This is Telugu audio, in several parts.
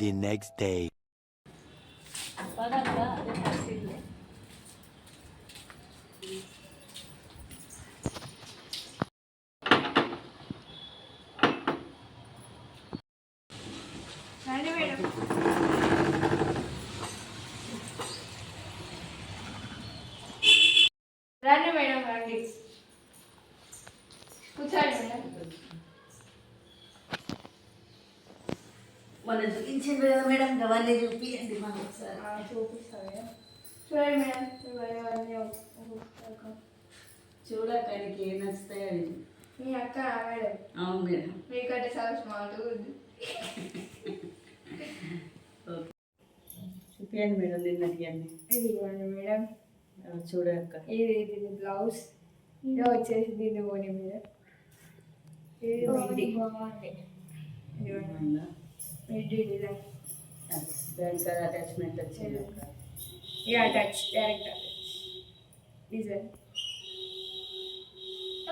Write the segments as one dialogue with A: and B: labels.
A: the next day.
B: రండి మేడం రండి కూర్చోండి మేడం.
C: వాళ్ళు చూపించింది కదా మేడం, అవన్నీ చూపించండి మాకు ఒకసారి.
B: చూపిస్తాను మేడం. చూడండి మేడం ఇవన్నీ
C: చూడక నీకు ఏం నచ్చుతాయి అవి.
B: మీ అక్క మేడం.
C: అవును మేడం.
B: మీకంటే చాలా స్మార్ట్ ఉంది.
C: ఓకే చూపించండి మేడం నిన్నటి అన్నీ.
B: ఇది ఇవ్వండి మేడం.
C: చూడక్క
B: ఇది బ్లౌజ్, ఇది వచ్చేసి దీన్ని ఓని మీద. ఇది బాగుంది. మిడ్డీ డిజైన్
C: దానికి అటాచ్మెంట్ వచ్చింది.
B: Attach direct attach design.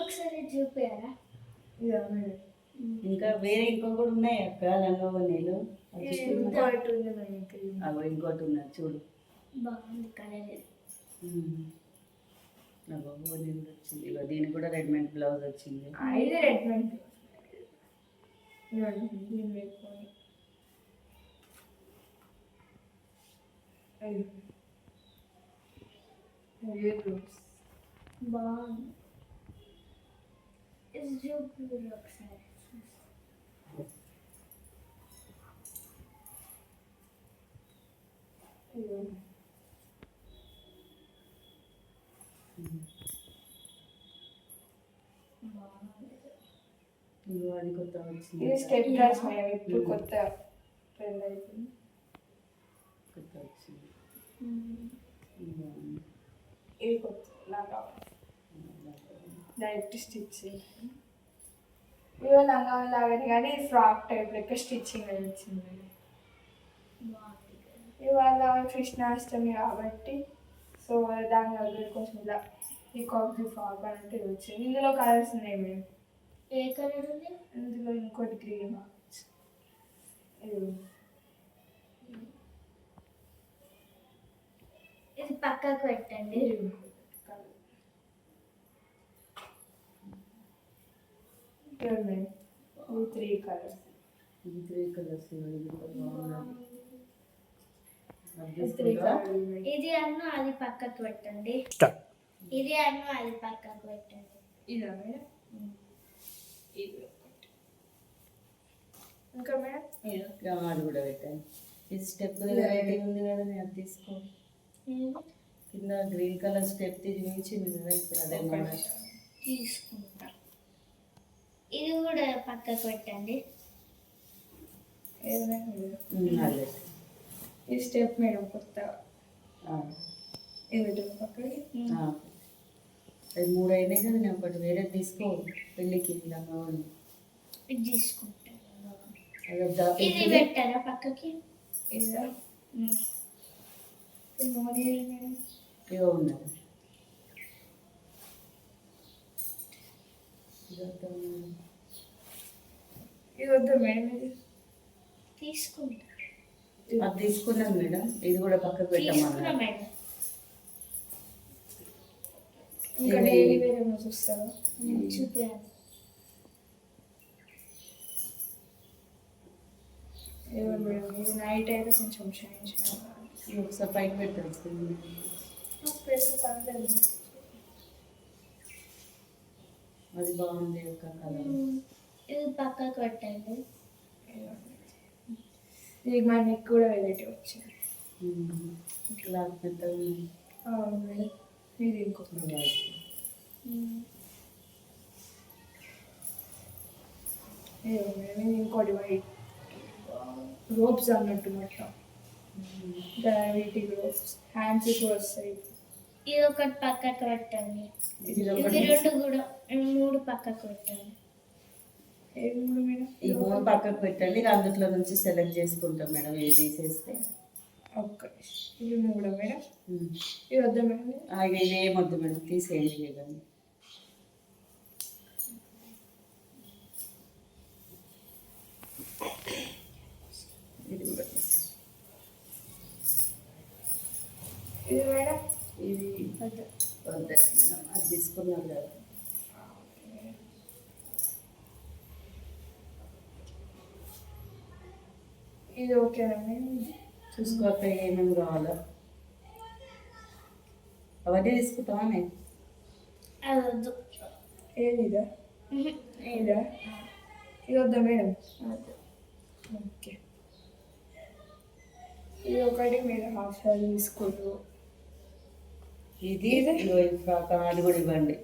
D: ఒకసారి చూపారా?
B: ఇదా మేడం.
C: ఇంకా వేరే ఇంకో కూడా ఉన్నాయి అక్క లంగా నీళ్ళు.
B: ఇంకోటి ఉంది మేడం.
C: అవి ఇంకోటి ఉన్నది చూడు.
D: బాగుంది కలర్.
C: నీళ్ళు వచ్చింది. ఇక దీనికి కూడా రెడీమేడ్ బ్లౌజ్ వచ్చింది.
B: ఇది రెడీమేడ్ దీన్ని పెట్టుకొని
D: బాగుంది. ఇది చూపు ఒకసారి.
C: అది కొత్త వచ్చింది.
B: ఇది స్టెప్ డ్రెస్ మేడం. ఇప్పుడు కొత్త ట్రెండ్ అయిపోయింది.
C: కొత్త వచ్చింది.
B: ఇది కొత్త లాగా డైరెక్ట్ స్టిచ్చింగ్. ఇవి లంగా లాగానే కానీ ఫ్రాక్ టైప్ లెక్క స్టిచ్చింగ్ అని వచ్చింది. ఇవాళ కృష్ణాష్టమి కాబట్టి సో దాని దగ్గర కొంచెం ఇలా ఈ కాఫీ ఫ్రాక్ అంటే వచ్చింది. ఇందులో కలర్స్ ఉన్నాయి మేడం.
D: ఏ కలర్ ఉంది?
B: ఇందులో ఇంకోటి గ్రీన్
D: ఇది పక్కకు పెట్టండి.
B: Three colours.
D: ఇది అన్ను అది పక్కకు పెట్టండి. ఇది అన్ను అది పక్కకు పెట్టండి.
B: ఇదా మేడం. ఇది ఇంకా మేడం
C: అది కూడా పెట్టండి. ఇది స్టెప్ వెరైటీ ఉంది కదా, నేను తీసుకో. కింద గ్రీన్ కలర్ స్టెప్ చూపించింది కదా, ఇప్పుడు అదే
D: తీసుకుంటా. ఇది కూడా పక్కకు పెట్టండి.
B: ఈ స్టెప్ మేడం కొత్త. ఇది పక్కకి
C: అది 3 అయినాయి కదా, నేను ఒకటి వేరే తీసుకో పెళ్ళికి.
D: ఇది తీసుకుంటా. ఇది పెట్టారా పక్కకి?
B: ఇదా
C: ఇవో ఉన్నది.
B: ఇది వద్దా మేడం. ఇది
D: తీసుకుంటా.
C: అది తీసుకున్నాను మేడం. ఇది కూడా పక్కకు పెట్టమన్నా
D: మేడం.
B: ఇంకా డైలీ వేరే చూస్తావా?
D: చూపాను.
B: మేడం ఇది నైట్ అయితే కొంచెం షైన్ చేయాలి.
C: ఒకసారి పైకి పెట్టచ్చు. అది బాగుంది ఒక కలర్.
D: ఇది పక్కకు పెట్టండి.
B: ఇది మా నెక్ కూడా వెరైటీ వచ్చింది.
C: క్లాత్ పెద్దగా.
B: ఇది ఇంకొక ఇంకోటి వైట్ రోప్స్ అన్నట్టు మొత్తం వీటి రోప్స్ హ్యాండ్స్ కూడా వస్తాయి.
D: ఇది ఒకటి పక్కకు పెట్టండి. ఇది 2 కూడా 3 పక్కకు పెట్టండి.
C: ఈ 3 పక్కకు పెట్టండి. అందులో నుంచి సెలెక్ట్ చేసుకుంటాం మేడం. ఇది తీసేస్తే
B: ఓకే. ఇది 3 మేడం. ఇది వద్దా మేడం.
C: ఇది ఏమొద్దు మేడం, తీసేయండి. లేదండి ఇది కూడా
B: ఇది మేడం
C: ఇది
B: వద్దు.
C: వద్దు మేడం, అది తీసుకున్నారు కదా.
B: ఇది ఓకేనా మేడం?
C: చూసుకోక ఏమేమి కావాలో అవన్నీ తీసుకుంటావా నేను?
D: అది వద్దు.
B: ఏది ఇదా? ఇదా? ఇది వద్దా మేడం?
D: వద్దు.
B: ఓకే. ఇది ఒకటి మీరు హాఫ్ సారీ తీసుకుంటారు.
C: ఇది ఇగో ఈ ఫ్రాక్ అది కూడా ఇవ్వండి.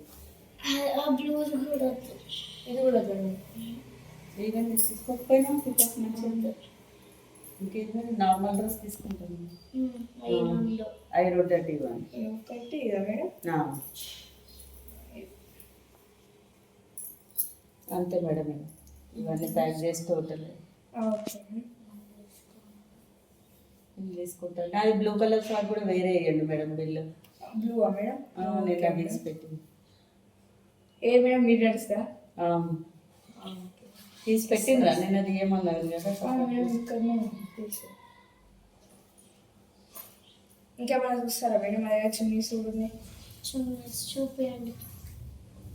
D: ఆ బ్లూజ్ కూడా వద్దు.
B: ఇది కూడా వద్దా మేడం?
C: ఇవన్నీ తీసుకోకపోయినా పికప్ మంచిగా ఉంటుంది. ఇంకేంటి నార్మల్ డ్రెస్ తీసుకుంటాను.
D: ఐరన్లో
C: ఐరన్ 30 ఇవ్వండి.
B: ఇది ఒకటి ఇదా మేడం?
C: అంతే మేడం. ఇవన్నీ ప్యాక్ చేసి టోటల్
B: ఓకే.
C: తీసుకుంటాను. అది బ్లూ కలర్ షార్ట్ కూడా వేరే వేయండి మేడం బిల్లు.
B: బ్లూవా మేడం?
C: నేను అది తీసి పెట్టింది.
B: ఏ మేడం మిర్రర్స్దా?
C: తీసి పెట్టిండ్రా నేను అది ఏమన్నారు కదా.
B: మేడం ఇక్కడనే తీసు. ఇంకేమైనా చూస్తారా మేడం? మా దగ్గర చున్నీస్ కూడా ఉన్నాయి.
D: చూపించండి.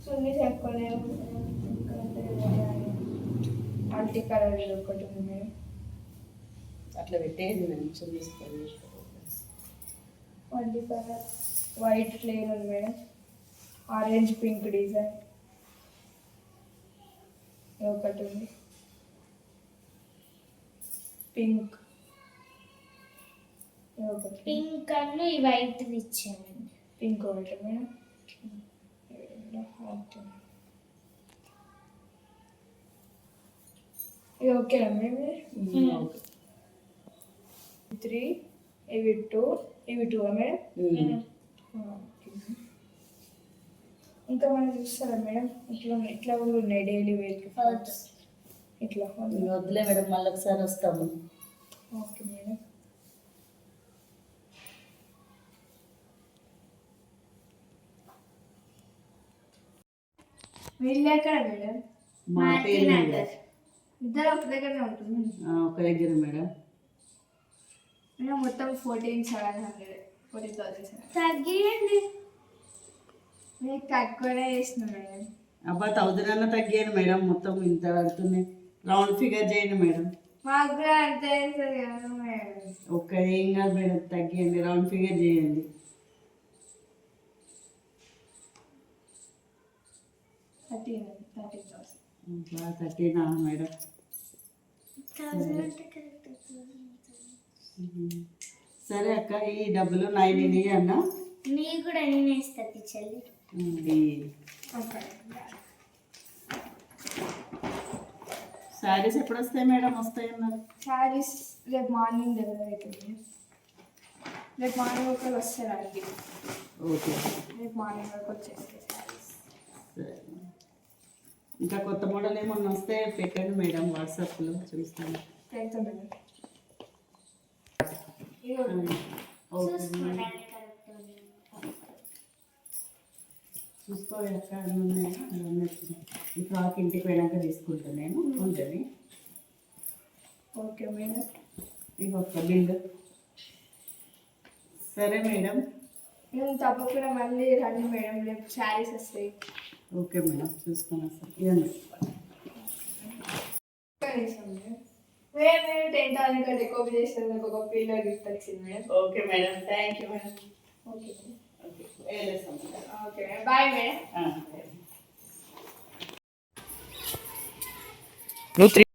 B: చున్నీస్ ఎక్కువనే మల్టీ కలర్ ఇది ఒకటి ఉంది మేడం.
C: అట్లా పెట్టేది మేడం. చూపిస్తాను.
B: మల్టీ కలర్ వైట్ ప్లేన్ ఉంది మేడం. ఆరెంజ్ పింక్ డిజైన్ ఒకటి ఉంది. పింక్ ఒకటి.
D: పింక్ అన్ను ఈ వైట్ ఇచ్చానండి.
B: పింక్ ఒకటి మేడం. ఇది ఓకేనా మేడం?
C: ఓకే.
B: 3 ఇవి 2 ఇవి 2 మేడం. ఇంకా మనం చూస్తారా మేడం? ఇట్లా కూడా ఉన్నాయి డైలీ వేర్. ఇట్లా
C: వద్దులే మేడం, మళ్ళీ ఒకసారి వస్తాము.
B: Okay madam. వీళ్ళు ఎక్కడ మేడం?
C: మా పేరు మీద.
B: ఇద్దరు ఒక దగ్గరనే ఉంటుంది
C: ఒక దగ్గర మేడం.
B: మేడం మొత్తం 14,700 14,700.
D: తగ్గియండి.
B: మీకు తక్కువనే చేసిన మేడం.
C: అబ్బా 1000 అన్న తగ్గాను మేడం. మొత్తం ఇంత పడుతుంది. రౌండ్ ఫిగర్ చేయండి మేడం.
B: మాకు కూడా అంతే వేస్తారు కదా మేడం.
C: ఒక్క ఏం కాదు మేడం, తగ్గియండి. రౌండ్ ఫిగర్ చేయండి.
B: 13,000.
C: 13 మేడం. సరే అక్క, ఈ డబ్బులు నాయని అన్న.
D: నీ కూడా నేను ఇస్తుంది చెల్లి.
B: ఓకే.
C: శారీస్ ఎప్పుడు వస్తాయి మేడం? వస్తాయన్నారు.
B: శారీస్ రేపు మార్నింగ్ డెలివరీ అవుతుంది. రేపు మార్నింగ్ ఒకరు వస్తారండి.
C: ఓకే.
B: రేపు మార్నింగ్ వరకు వచ్చేస్తాయి శారీస్.
C: సరే. ఇంకా కొత్త మోడల్ ఏమన్నా వస్తే పెట్టండి మేడం, వాట్సాప్లో చూస్తాను.
B: పెడతాం మేడం.
C: ఓకే చూసుకోవాక ఈ ఫ్రాక్ ఇంటికి పోయినాక తీసుకుంటాను నేను. ఉంటుంది.
B: Okay madam.
C: ఇక ఒక్క బిల్లు. సరే మేడం.
B: మేము తప్పకుండా మళ్ళీ రండి మేడం, రేపు శారీస్ వస్తాయి.
C: ఓకే మేడం, చూసుకొని వస్తాను. ఇవ్వండి.
B: మేము 10,000 కంటే ఎక్కువ చేస్తాను. మీకు ఒక పిల్లర్ గిఫ్ట్ వచ్చింది madam.
C: Okay madam, thank you madam.
B: Okay madam.
C: Okay వేరేస్తాం madam.
B: Okay madam, bye madam.
C: నువ్వు 3